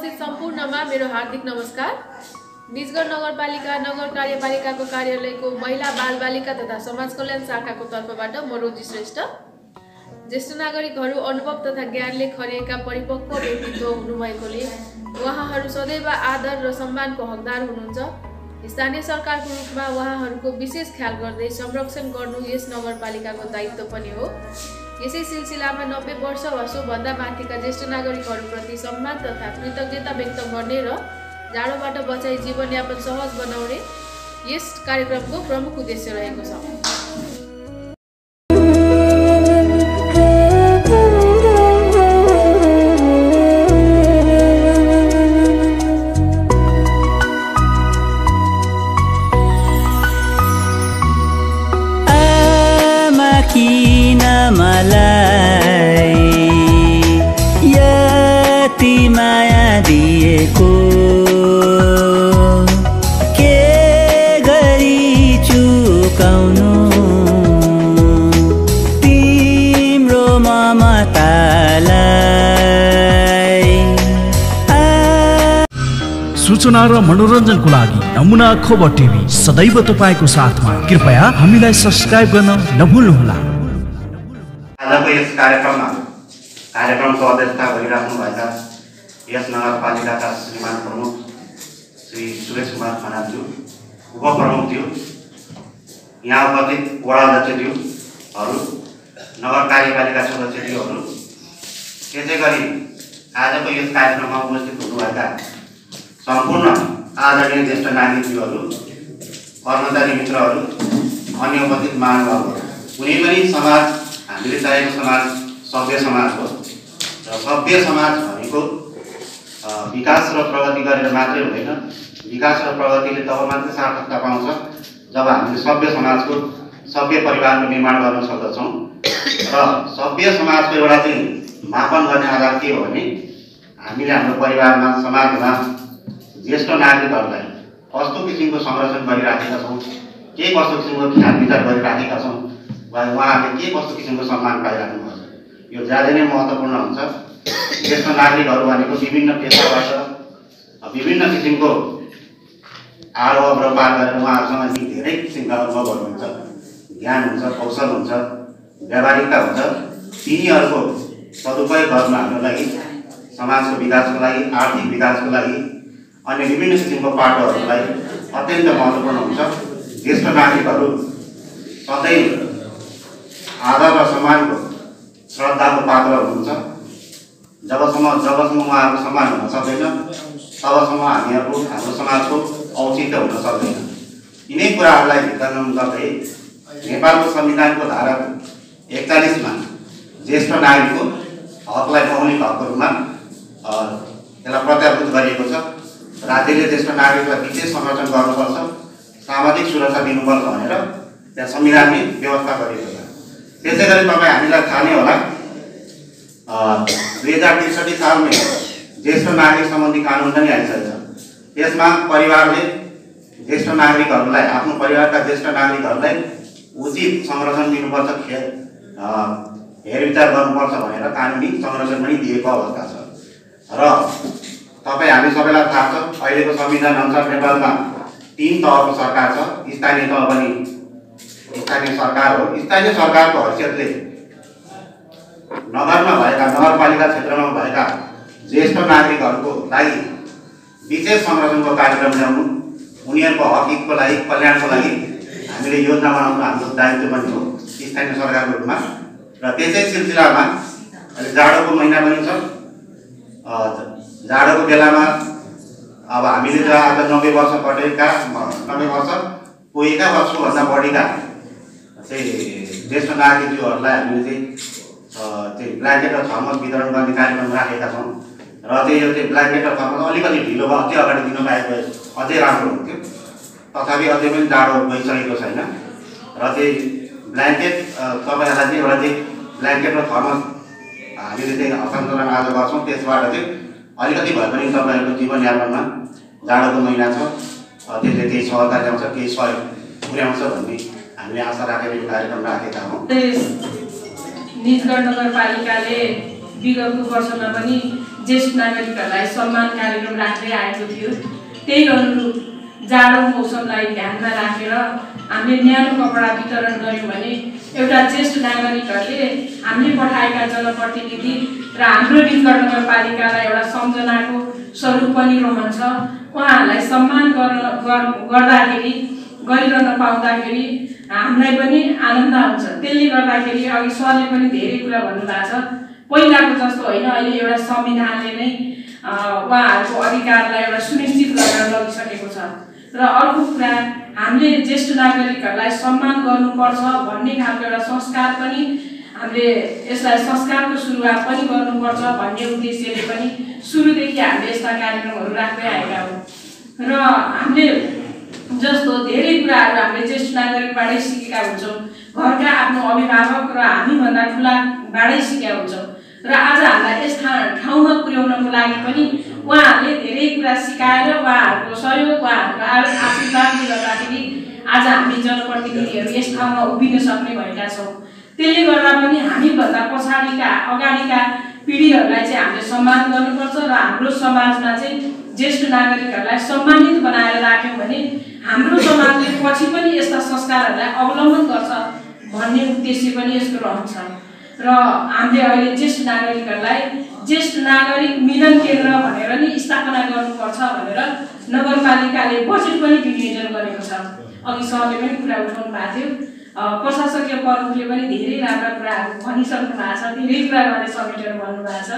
उपस्थित सम्पूर्णमा मेरो हार्दिक नमस्कार। निजगढ नगरपालिका नगर कार्यपालिकाको कार्यालयको महिला बालबालिका तथा समाज कल्याण शाखाको तर्फबाट म रोजी श्रेष्ठ। ज्येष्ठ नागरिकहरू अनुभव तथा ज्ञानले खरिएका परिपक्व व्यक्तित्व हुनुभएकोले उहाँहरू सदैव आदर र सम्मानको हकदार हुनुहुन्छ। स्थानीय सरकारको रूपमा उहाँहरूको विशेष ख्याल गर्दै संरक्षण गर्नु यस नगरपालिकाको दायित्व पनि हो। यसै सिलसिलामा 90 वर्ष वा सोभन्दा माथिका ज्येष्ठ नागरिकहरूप्रति सम्मान तथा कृतज्ञता व्यक्त गर्ने र जाडोबाट बचाई जीवनयापन सहज बनाउने यस कार्यक्रमको प्रमुख उद्देश्य रहेको छ। माया दिएको के गरी चुकाउनु तिम्रो ममतालाई। सूचना र मनोरञ्जनको लागि नमुना खबर टिभी सदैव तपाईको साथमा। कृपया हामीलाई सब्स्क्राइब गर्न नभुल्नुहोला। आजको यस कार्यक्रमको अध्यक्षता गरिराख्नु भएका यस नगरपालिकाका श्रीमान प्रमुख श्री सुरेश कुमार खनालज्यू, उपप्रमुखज्यू, यहाँ उपस्थित वडा अध्यक्षज्यूहरू, नगर कार्यपालिका सदस्यज्यूहरू, त्यसै गरी आजको यस कार्यक्रममा उपस्थित हुनुभएका सम्पूर्ण आदरणीय ज्येष्ठ नागरिकज्यूहरू, कर्मचारी मित्रहरू, अन्य उपस्थित महानुभावहरू। कुनै पनि समाज हामीले चाहेको समाज सभ्य समाज हो र सभ्य समाज भनेको विकास र प्रगति गरेर मात्रै हुँदैन। विकास र प्रगतिले तब मात्रै सार्थकता पाउँछ जब हामीले सभ्य समाजको सभ्य परिवारको निर्माण गर्न सक्दछौँ। र सभ्य समाजको एउटा चाहिँ मापन गर्ने आधार के हो भने हामीले हाम्रो परिवारमा समाजमा ज्येष्ठ नागरिकहरूलाई कस्तो किसिमको संरक्षण गरिराखेका छौँ, के कस्तो किसिमको ख्याल विचार गरिराखेका छौँ वा उहाँहरूले के कस्तो किसिमको सम्मान पाइराख्नु भएको छ, यो ज्यादै नै महत्त्वपूर्ण हुन्छ। ज्येष्ठ नागरिकहरू भनेको विभिन्न पेसाबाट विभिन्न किसिमको आरोह पार गरेर उहाँहरूसँग धेरै किसिमका अनुभवहरू हुन्छ, ज्ञान हुन्छ, कौशल हुन्छ, व्यावहारिकता हुन्छ। तिनीहरूको सदुपयोग गर्न हाम्रो लागि समाजको विकासको लागि, आर्थिक विकासको लागि, अन्य विभिन्न किसिमको पाटोहरूको लागि अत्यन्त महत्त्वपूर्ण हुन्छ। ज्येष्ठ नागरिकहरू सधैँ आदर र सम्मानको श्रद्धाको पात्र हुनुहुन्छ। जबसम्म उहाँहरूको सम्मान हुन सक्दैन तबसम्म हामीहरूको हाम्रो समाजको औचित्य हुन सक्दैन। यिनै कुराहरूलाई ध्यान गर्दै नेपालको संविधानको धारा 41मा ज्येष्ठ नागरिकको हकलाई मौलिक हकको रूपमा त्यसलाई प्रत्याभूत गरिएको छ। राज्यले ज्येष्ठ नागरिकलाई विशेष संरक्षण गर्नुपर्छ, सामाजिक सुरक्षा दिनुपर्छ भनेर त्यहाँ संविधानले व्यवस्था गरिएको छ। त्यसै गरी तपाईँ हामीलाई थाहा नै होला 2063 सालमा ज्येष्ठ नागरिक सम्बन्धी कानुन पनि आइसकेको छ। त्यसमा परिवारले ज्येष्ठ नागरिकहरूलाई, आफ्नो परिवारका ज्येष्ठ नागरिकहरूलाई उचित संरक्षण दिनुपर्छ, हेरविचार गर्नुपर्छ भनेर कानुनी संरक्षण पनि दिएको अवस्था छ। र तपाईँ हामी सबैलाई थाहा छ अहिलेको संविधान अनुसार नेपालमा 3 तहको सरकार छ। स्थानीय तह पनि स्थानीय सरकार हो। स्थानीय सरकारको हैसियतले नगरमा भएका, नगरपालिका क्षेत्रमा भएका ज्येष्ठ नागरिकहरूको लागि विशेष संरक्षणको कार्यक्रम ल्याउनु, उनीहरूको हकको लागि, कल्याणको लागि हामीले योजना बनाउनु हाम्रो दायित्व पनि हो स्थानीय सरकारको रूपमा। र त्यसै सिलसिलामा अहिले जाडोको महिना पनि छ। जाडोको बेलामा अब हामीले जो आज 90 वर्ष पटेका, 90 वर्ष पुगेका वा सोभन्दा बढीका चाहिँ ज्येष्ठ नागरिकज्यूहरूलाई हामीले चाहिँ ब्ल्याङ्केट र थर्मस वितरण गर्ने कार्यक्रम राखेका छौँ। र चाहिँ यो चाहिँ ब्ल्याङ्केट र थर्मस अलिकति ढिलो भयो, अझै अगाडि दिन पाएको अझै राम्रो हुन्थ्यो। तथापि अझै पनि जाडो भइसकेको छैन। र चाहिँ ब्ल्याङ्केट तपाईँहरूलाई चाहिँ एउटा चाहिँ ब्ल्याङ्केट र थर्मस हामीले चाहिँ हस्तान्तरण आज गर्छौँ। त्यसबाट चाहिँ अलिकति भए पनि तपाईँहरूको जीवनयापनमा जाडोको महिना छ, त्यसले केही सहजता ल्याउँछ, केही सहयोग पुर्याउँछ भन्ने हामीले आशा राखेर यो कार्यक्रम राखेका हौँ। निजगढ नगरपालिकाले विगतको वर्षमा पनि ज्येष्ठ नागरिकहरूलाई सम्मान कार्यक्रम राख्दै आएको थियो। त्यही अनुरूप जाडो मौसमलाई ध्यानमा राखेर हामीले न्यानो कपडा वितरण गऱ्यौँ भने एउटा ज्येष्ठ नागरिकहरूले हामीले पठाएका जनप्रतिनिधि र हाम्रो बिनगढ नगरपालिकालाई एउटा सम्झनाको स्वरूप पनि रहन्छ। उहाँहरूलाई सम्मान गर्दाखेरि गरिरहन पाउँदाखेरि हामीलाई पनि आनन्द हुन्छ। त्यसले गर्दाखेरि अघि सरले पनि धेरै कुरा भन्नुभएको छ, पहिलाको जस्तो होइन, अहिले एउटा संविधानले नै उहाँहरूको अधिकारलाई एउटा सुनिश्चित गरेर लगिसकेको छ। र अर्को कुरा, हामीले ज्येष्ठ नागरिकहरूलाई सम्मान गर्नुपर्छ भन्ने खालको एउटा संस्कार पनि हामीले यसलाई संस्कारको सुरुवात पनि गर्नुपर्छ भन्ने उद्देश्यले पनि सुरुदेखि हामीले यस्ता कार्यक्रमहरू राख्दै आएका हौँ। र हामीले जस्तो धेरै कुराहरू हामीले ज्येष्ठ नागरिकबाटै सिकेका हुन्छौँ, घरका आफ्नो अभिभावक र हामीभन्दा ठुलाबाटै सिकेका हुन्छौँ। र आज हामीलाई यस ठाउँमा पुर्याउनको लागि पनि उहाँहरूले धेरै कुरा सिकाएर उहाँहरूको सहयोग, उहाँहरूको आशीर्वादले गर्दाखेरि आज हामी जनप्रतिनिधिहरू यस ठाउँमा उभिन सक्ने भएका छौँ। त्यसले गर्दा पनि हामीभन्दा पछाडिका अगाडिका पिँढीहरूलाई चाहिँ हामीले सम्मान गर्नुपर्छ र हाम्रो समाजमा चाहिँ ज्येष्ठ नागरिकहरूलाई सम्मानित बनाएर राख्यौँ भने हाम्रो समाजले पछि पनि यस्ता संस्कारहरूलाई अवलम्बन गर्छ भन्ने उद्देश्य पनि यसको रहन्छ। र हामीले अहिले ज्येष्ठ नागरिकहरूलाई ज्येष्ठ नागरिक मिलन केन्द्र भनेर नि स्थापना गर्नुपर्छ भनेर नगरपालिकाले बजेट पनि विनियोजन गरेको छ। अघि सरले पनि कुरा उठाउनु भएको थियो, प्रशासकीय प्रमुखले पनि धेरै राम्रा कुराहरू भनिसक्नु भएको छ, धेरै कुरा उहाँले समेटेर भन्नुभएको छ।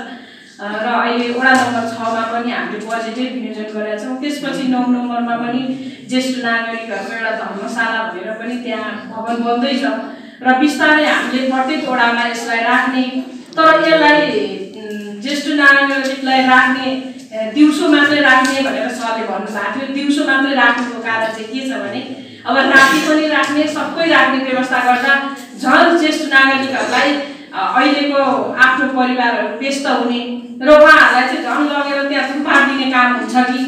र अहिले वडा नम्बर 6 मा पनि हामीले बजेटै विनियोजन गरेका छौँ। त्यसपछि 9 नम्बरमा पनि ज्येष्ठ नागरिकहरूको एउटा धर्मशाला भनेर पनि त्यहाँ भवन बन्दैछ र बिस्तारै हामीले प्रत्येक वडामा यसलाई राख्ने। तर यसलाई ज्येष्ठ नागरिकलाई राख्ने दिउँसो मात्रै राख्ने भनेर सरले भन्नुभएको थियो। दिउँसो मात्रै राख्नुको कारण चाहिँ के छ भने अब राति पनि राख्ने, सबै राख्ने व्यवस्था गर्दा झन् ज्येष्ठ नागरिकहरूलाई अहिलेको आफ्नो परिवारहरू व्यस्त हुने र उहाँहरूलाई चाहिँ झन् लगेर त्यहाँ थुपारिदिने काम हुन्छ कि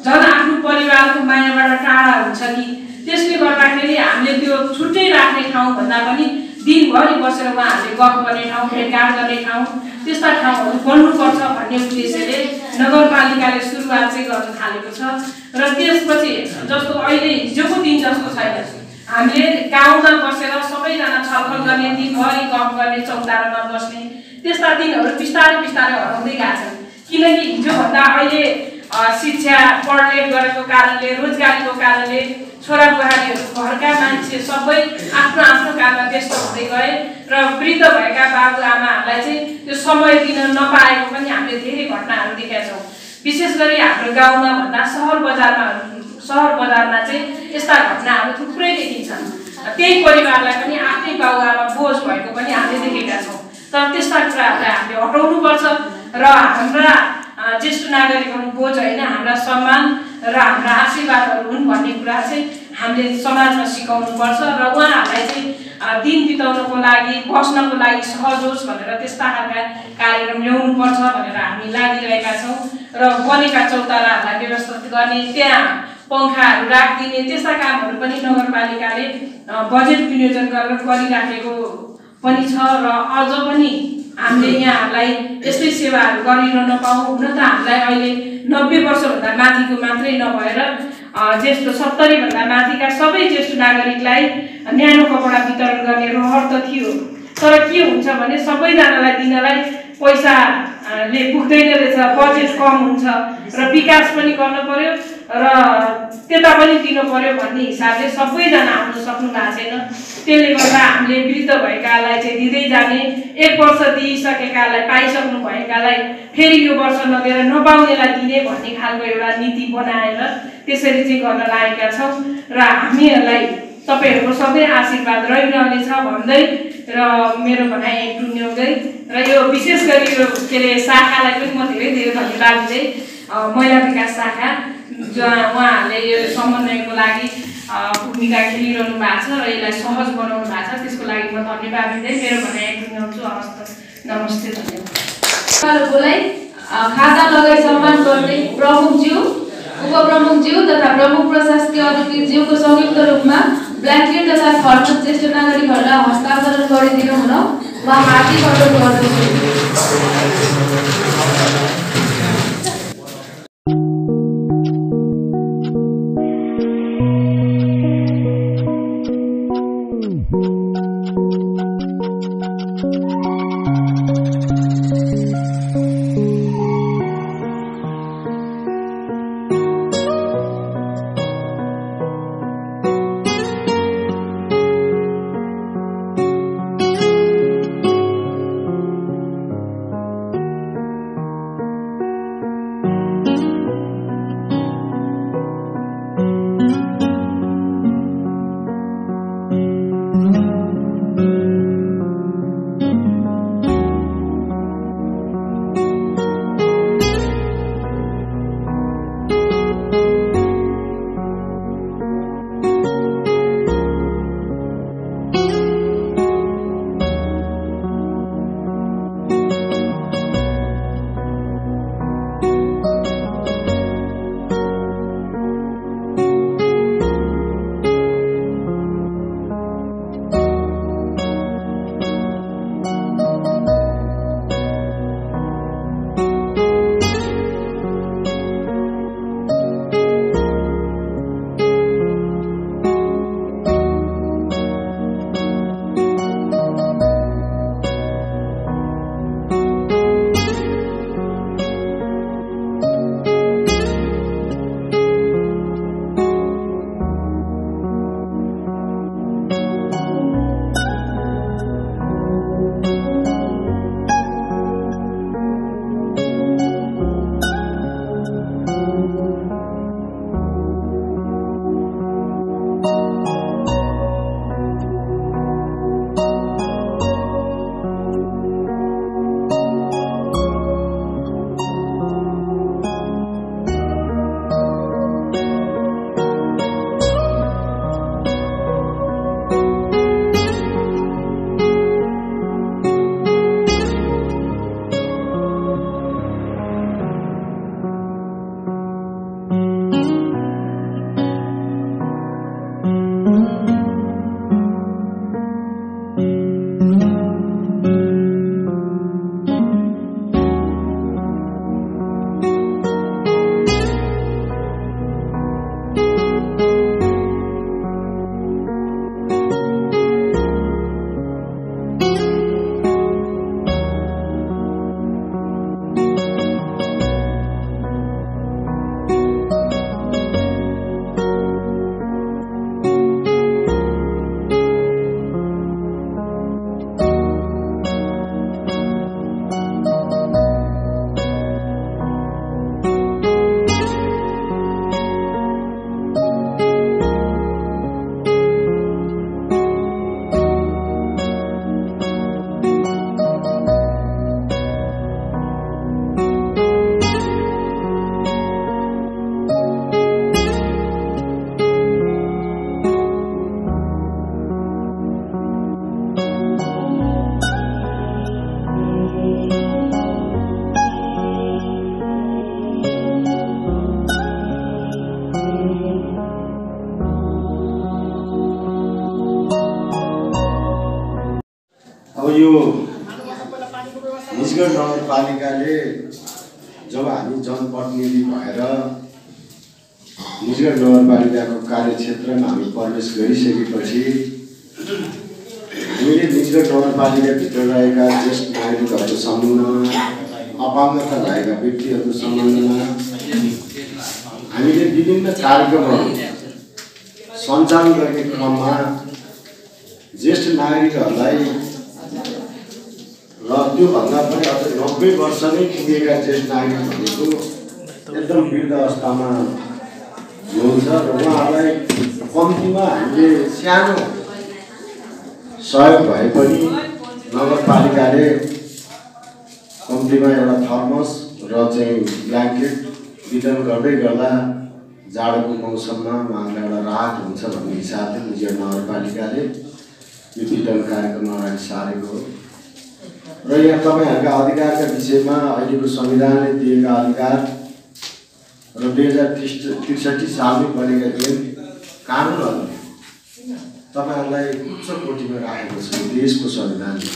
झन् आफ्नो परिवारको मायाबाट टाढा हुन्छ कि, त्यसले गर्दाखेरि हामीले त्यो छुट्टै राख्ने ठाउँ भन्दा पनि दिनभरि बसेर उहाँहरूले गफ गर्ने ठाउँ, भेटघाट गर्ने ठाउँ, त्यस्ता ठाउँहरू बन्नुपर्छ भन्ने उद्देश्यले नगरपालिकाले सुरुवात चाहिँ गर्न थालेको छ। र त्यसपछि जस्तो अहिले हिजोको दिन जस्तो छैन, हामीले गाउँमा बसेर सबैजना छलफल गर्ने, दिनभरि गफ गर्ने, चौतारामा बस्ने, त्यस्ता दिनहरू बिस्तारै बिस्तारै हराउँदै गएको छन्। किनकि हिजोभन्दा अहिले शिक्षा पढलेख गरेको कारणले, रोजगारीको कारणले छोराबुहारीहरू, घरका मान्छे सबै आफ्नो आफ्नो काममा व्यस्त हुँदै गए र वृद्ध भएका बाबुआमाहरूलाई चाहिँ त्यो समय दिन नपाएको पनि हामीले धेरै घटनाहरू देखेका छौँ। विशेष गरी हाम्रो गाउँमा भन्दा सहर बजारमा चाहिँ यस्ता घटनाहरू थुप्रै देखिन्छन्। त्यही परिवारलाई पनि आफ्नै बाबुआमा बोझ भएको पनि हामीले देखेका छौँ। तर त्यस्ता कुराहरूलाई हामीले हटाउनुपर्छ र हाम्रा ज्येष्ठ नागरिकहरू बोझ होइन, हाम्रा सम्मान र हाम्रा आशीर्वादहरू हुन् भन्ने कुरा चाहिँ हामीले समाजमा सिकाउनुपर्छ र उहाँहरूलाई चाहिँ दिन बिताउनको लागि, बस्नको लागि सहज होस् भनेर त्यस्ता खालका कार्यक्रम ल्याउनुपर्छ भनेर हामी लागिरहेका छौँ। र बनेका चौताराहरूलाई व्यवस्थित गर्ने, त्यहाँ पङ्खाहरू राखिदिने, त्यस्ता कामहरू पनि नगरपालिकाले बजेट विनियोजन गरेर गरिराखेको पनि छ। र अझ पनि हामीले यहाँहरूलाई यस्तै सेवाहरू गरिरहन पाऊँ। हुन त हामीलाई अहिले 90 वर्षभन्दा माथिको मात्रै नभएर ज्येष्ठ 70 भन्दा माथिका सबै ज्येष्ठ नागरिकलाई न्यानो कपडा वितरण गर्ने रहर त थियो। तर के हुन्छ भने सबैजनालाई दिनलाई पैसाले पुग्दैन रहेछ, बजेट कम हुन्छ र विकास पनि गर्नु पर्यो र त्यता पनि दिनु पर्यो भन्ने हिसाबले सबैजना आउन सक्नु भएको छैन। त्यसले गर्दा हामीले वृद्ध भएकालाई चाहिँ दिँदै जाने, 1 वर्ष दिइसकेकालाई, पाइसक्नु भएकालाई फेरि यो वर्ष नदिएर नपाउनेलाई दिने भन्ने खालको एउटा नीति बनाएर त्यसरी चाहिँ गर्न लागेका छौँ। र हामीहरूलाई तपाईँहरूको सबै आशीर्वाद रहिरहनेछ भन्दै र मेरो भनाइ टुङ्ग्याउँदै र यो विशेष गरी यो के अरे शाखालाई पनि म धेरै धेरै धन्यवाद दिँदै, महिला विकास शाखा उहाँहरूले यो समन्वयको लागि भूमिका खेलिरहनु भएको छ र यसलाई सहज बनाउनु भएको छ, त्यसको लागि म धन्यवाद दिँदै मेरो भनाइ टुङ्ग्याउँछु। हवस्, नमस्ते, धन्यवाद। खाता लगाई सम्मान गर्ने प्रमुखज्यू, उपप्रमुखज्यू तथा प्रमुख प्रशासकीय अधिकृतज्यूको संयुक्त रूपमा ब्ल्याङ्केट तथा थर्मल ज्येष्ठ नागरिकहरूलाई हस्तान्तरण गरिदिनु हुन म हार्दिक अनुरोध गर्दछु। यो निजगढ नगरपालिकाले जब हामी जनप्रतिनिधि भएर निजगढ नगरपालिकाको कार्यक्षेत्रमा हामी प्रवेश गरिसकेपछि हामीले निजगढ नगरपालिकाभित्र रहेका ज्येष्ठ नागरिकहरूको सम्बन्धमा अपाङ्गता भएका व्यक्तिहरूको सम्बन्धमा हामीले विभिन्न कार्यक्रमहरू सञ्चालन गर्ने क्रममा ज्येष्ठ नागरिकहरूलाई र त्योभन्दा पनि अझ 90 वर्ष नै पुगेका ज्येष्ठ नागरिक भनेको एकदम वृद्ध अवस्थामा हुनुहुन्छ र उहाँहरूलाई कम्तीमा हामीले सानो सहयोग भए पनि नगरपालिकाले कम्तीमा एउटा थर्मस र चाहिँ ब्ल्याङ्केट वितरण गर्दै गर्दा जाडोको मौसममा उहाँहरूलाई एउटा राहत हुन्छ भन्ने हिसाबले निजगढ नगरपालिकाले यो वितरण कार्यक्रम अगाडि सारेको हो र यहाँ तपाईँहरूका अधिकारका विषयमा अहिलेको संविधानले दिएका अधिकार र 2063 सालमै बनेका ऐन कानुनहरूले तपाईँहरूलाई उच्च कोटिमा राखेको छ देशको संविधानले।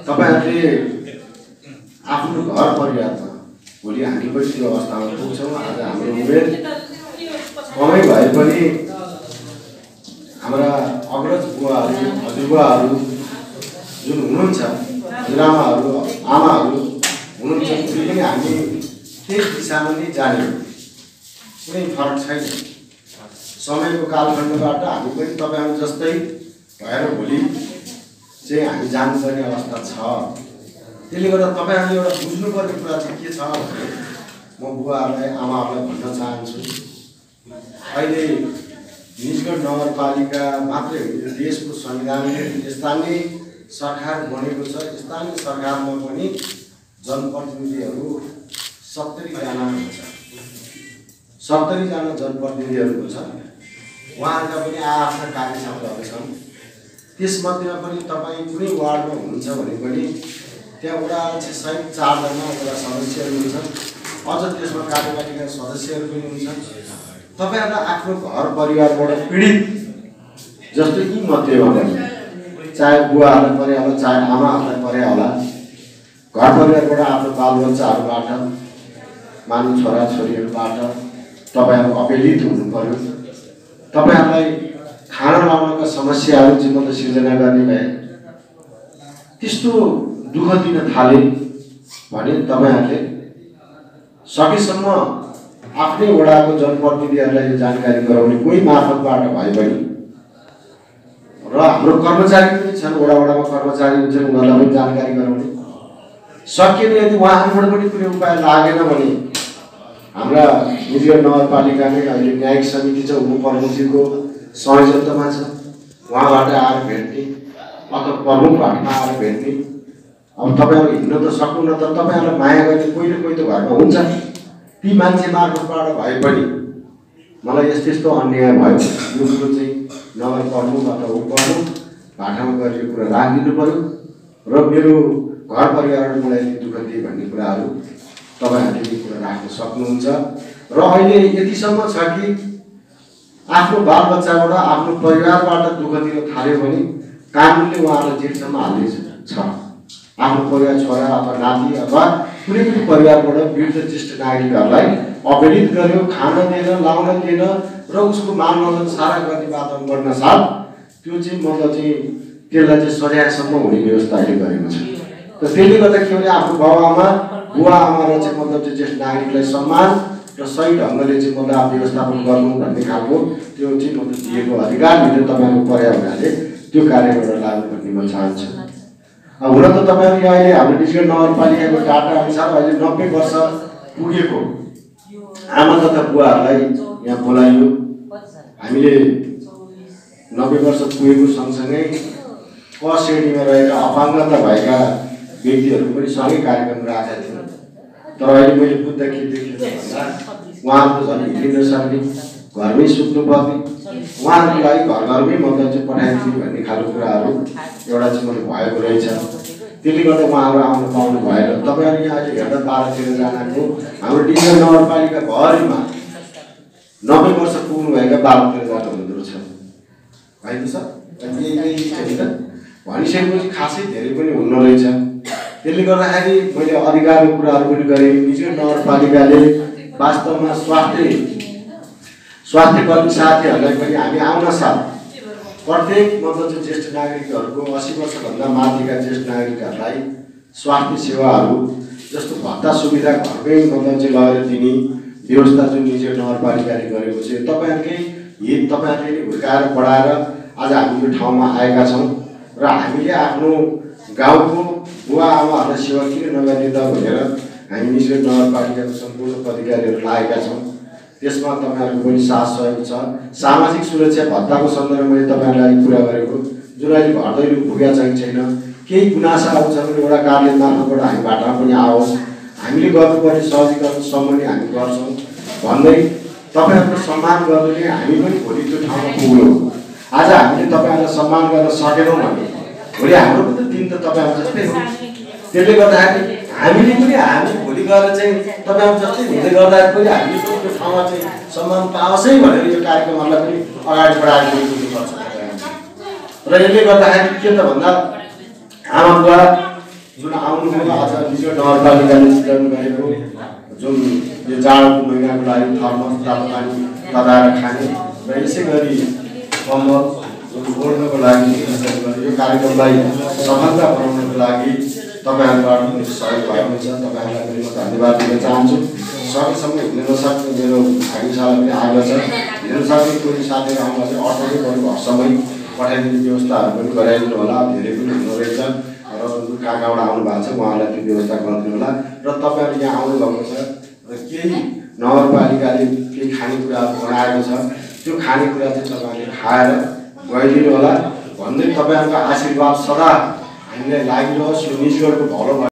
तपाईँहरूले आफ्नो घर परिवारमा भोलि हामी पनि त्यो अवस्थामा पुग्छौँ। आज हाम्रो उमेर कमै भए पनि हाम्रा अग्रज बुवाहरू हजुरबुवाहरू जुन हुनुहुन्छ, हजुरआमाहरू आमाहरू हुनुहुन्छ, त्यो पनि हामी त्यही दिशामा नै जाने, कुनै फरक छैन। समयको कालखण्डबाट हामी पनि तपाईँहरू जस्तै भएर भोलि चाहिँ हामी जानुपर्ने अवस्था छ। त्यसले गर्दा तपाईँहरूले एउटा बुझ्नुपर्ने कुरा चाहिँ के छ भने म बुवाहरूलाई आमाहरूलाई भन्न चाहन्छु, अहिले निजगढ नगरपालिका मात्रै होइन, देशको संविधानले स्थानीय सरकार बनेको छ। स्थानीय सरकारमा पनि जनप्रतिनिधिहरू 70 जना हुन्छ, 70 जना जनप्रतिनिधिहरू हुन्छ। उहाँहरूका पनि आफ्ना कार्यक्षेत्रहरू छन्। त्यसमध्येमा पनि तपाईँ कुनै वार्डमा हुनुहुन्छ भने पनि त्यहाँ वडा सहित 4 जना वडा सदस्यहरू हुन्छन्, अझ त्यसमा कार्यपालिका सदस्यहरू पनि हुन्छन्। तपाईँहरूलाई आफ्नो घर परिवारबाट पीडित जस्तो यी मध्येमा पनि चाहे बुवाहरूलाई परे होला, चाहे आमाहरूलाई परे होला, घर परिवारबाट आफ्नो बालबच्चाहरूबाट मानु छोराछोरीहरूबाट तपाईँहरू अपेलित हुनु पर्यो। तपाईँहरूलाई खाना लाउनका समस्याहरू चाहिँ म त सिर्जना गर्ने भए त्यस्तो दुःख दिन थाले भने तपाईँहरूले सकेसम्म आफ्नै वडाको जनप्रतिनिधिहरूलाई यो जानकारी गराउने कोही मार्फतबाट भए पनि, र हाम्रो कर्मचारी पनि छन्, वडामा कर्मचारी हुन्छन्, उनीहरूलाई पनि जानकारी गराउने। सकिएन यदि उहाँहरूबाट पनि कुनै उपाय लागेन भने हाम्रा निजगढ नगरपालिकामै अहिले न्यायिक समिति छ, उपप्रमुखजीको संयोजकतामा छ, उहाँबाट आएर भेट्ने अथवा प्रमुखबाट आएर भेट्ने। अब तपाईँहरू हिँड्न त सक्नुहुन्न, तर तपाईँहरूलाई माया गर्ने कोही न कोही त घरमा हुन्छ। ती मान्छे मार्फतबाट भए पनि मलाई यस्तो यस्तो अन्याय भयो, यो कुरो चाहिँ नगर प्रमुख अथवा उपप्रमुख भाटामा गएर यो कुरा राखिदिनु पर्यो र मेरो घर परिवारबाट मलाई दुःख दिए भन्ने कुराहरू तपाईँहरूले यो कुरा राख्न सक्नुहुन्छ। र अहिले यतिसम्म छ कि आफ्नो बालबच्चाबाट आफ्नो परिवारबाट दुःख दिन थाल्यो भने कानुनले उहाँहरूलाई जेलसम्म हाल्ने छ। आफ्नो परिवार छोरा अथवा नाति अथवा कुनै पनि परिवारबाट वृद्ध ज्येष्ठ नागरिकहरूलाई अवहेलित गर्यो, खान दिएन, लाउन दिएन र उसको मानमर्यादा सारा गर्ने वातावरण बढ्न साथ त्यो चाहिँ मतलब चाहिँ त्यसलाई चाहिँ सजायसम्म हुने व्यवस्था अहिले गरेको छ। त त्यसले गर्दा के भने आफ्नो बाबुआमा बुवाआमा र चाहिँ मतलब चाहिँ ज्येष्ठ नागरिकलाई सम्मान र सही ढङ्गले चाहिँ मतलब व्यवस्थापन गर्नु भन्ने खालको त्यो चाहिँ मतलब दिएको अधिकारभित्र तपाईँको पर्या हुनाले त्यो कार्यबाट लाग्नु भन्ने म चाहन्छु। हुन त तपाईँहरू यहाँ अहिले हाम्रो निजगढ नगरपालिकाको डाटा अनुसार अहिले 90 वर्ष पुगेको आमा तथा बुवाहरूलाई यहाँ बोलाइयो। हामीले 90 वर्ष पुगेको सँगसँगै क श्रेणीमा रहेका अपाङ्गता भएका व्यक्तिहरू पनि सँगै कार्यक्रम राखेका थियौँ। तर अहिले मैले बुझ्दा के देखेँ भन्दा उहाँहरूको झन् हिँड्न सक्ने, घरमै सुत्नुपर्ने, उहाँहरूको लागि घरमै मतलब चाहिँ पठाइदिने भन्ने खालको कुराहरू एउटा चाहिँ मतलब भएको रहेछ। त्यसले गर्दा उहाँहरू आउनु पाउनु भएन। तपाईँहरू यहाँ अहिले हेर्दा 12-13 जनाको हाम्रो निजगढ नगरपालिका भरिमा 90 वर्ष पुग्नुभएका 12-13 जना हुनुहुँदो रहेछ होइन सर? भनिसकेपछि खासै धेरै पनि हुन्न रहेछ। त्यसले गर्दाखेरि मैले अधिकारको कुराहरू पनि गरेँ। निजगढ नगरपालिकाले वास्तवमा स्वास्थ्यकर्मी साथीहरूलाई पनि हामी आउन साथ प्रत्येक मतलब ज्येष्ठ नागरिकहरूको 80 वर्षभन्दा माथिका ज्येष्ठ नागरिकहरूलाई स्वास्थ्य सेवाहरू जस्तो भत्ता सुविधा घरकै मतलब लगेर दिने व्यवस्था जुन निजगढ नगरपालिकाले गरेको छ, तपाईँहरूकै हित तपाईँहरूले नै हुर्काएर बढाएर आज हामी यो ठाउँमा आएका छौँ र हामीले आफ्नो गाउँको बुवा आमाहरूलाई सेवा किन नगर्ने त भनेर हामी निजगढ नगरपालिकाको सम्पूर्ण अधिकारीहरू लागेका छौँ। त्यसमा तपाईँहरूको पनि साथ सहयोग छ। सामाजिक सुरक्षा भत्ताको सन्दर्भमा मैले तपाईँहरूलाई कुरा गरेको, जुन अहिले घर दैलो पुगेको चाहिँ छैन, केही गुनासाहरू छ भने एउटा कार्यालय मार्फतबाट हामी बाटामा पनि आओस्, हामीले गर्नुपर्ने सहजीकरणसम्म नै हामी गर्छौँ भन्दै तपाईँहरूको सम्मान गर्नु नै हामी पनि भोलि त्यो ठाउँमा पुग्नु हो। आज हामीले तपाईँहरूलाई सम्मान गर्न सकेनौँ भने भोलि हाम्रो पनि दिन त तपाईँहरू जस्तै हो। त्यसले गर्दाखेरि हामीले पनि हामी भोलि गएर चाहिँ तपाईँहरू जस्तै हुँदै गर्दाखेरि पनि हामीले त्यो ठाउँमा चाहिँ सम्मान पाओसै भनेर यो कार्यक्रमहरूलाई पनि अगाडि बढाएर गर्नुपर्छ। र यसले गर्दाखेरि के त भन्दा आमा बुवा जुन आउनुभयो आज निजगढ नगरपालिकाले सिर्जना गरेको जुन यो जाडोको महिनाको लागि थर्मस तातो पानी तताएर खाने र यसै गरी कम्बल ओढ्नको लागि यो कार्यक्रमलाई सफलता बनाउनको लागि तपाईँहरूबाट सहयोग भएको छ। तपाईँहरूलाई पनि म धन्यवाद दिन चाहन्छु। सकेसम्म हिँड्न नसक्ने मेरो भागिशाला पनि आएको छ, हिँड्न सक्ने कोही साथीहरू आउँदा चाहिँ अटोमै बरु घरसम्मै पठाइदिने व्यवस्थाहरू पनि गराइदिनु होला। धेरै पनि हुँदो रहेछ र कहाँ कहाँबाट आउनु भएको छ उहाँहरूलाई त्यो व्यवस्था गरिदिनु होला। र तपाईँहरू यहाँ आउनुभएको छ र केही नगरपालिकाले केही खानेकुराहरू बनाएको छ, त्यो खानेकुरा चाहिँ तपाईँहरूले खाएर गइदिनु होला भन्दै तपाईँहरूको आशीर्वाद सदा हामीलाई लागिरहोस्। यो निजगढको भलो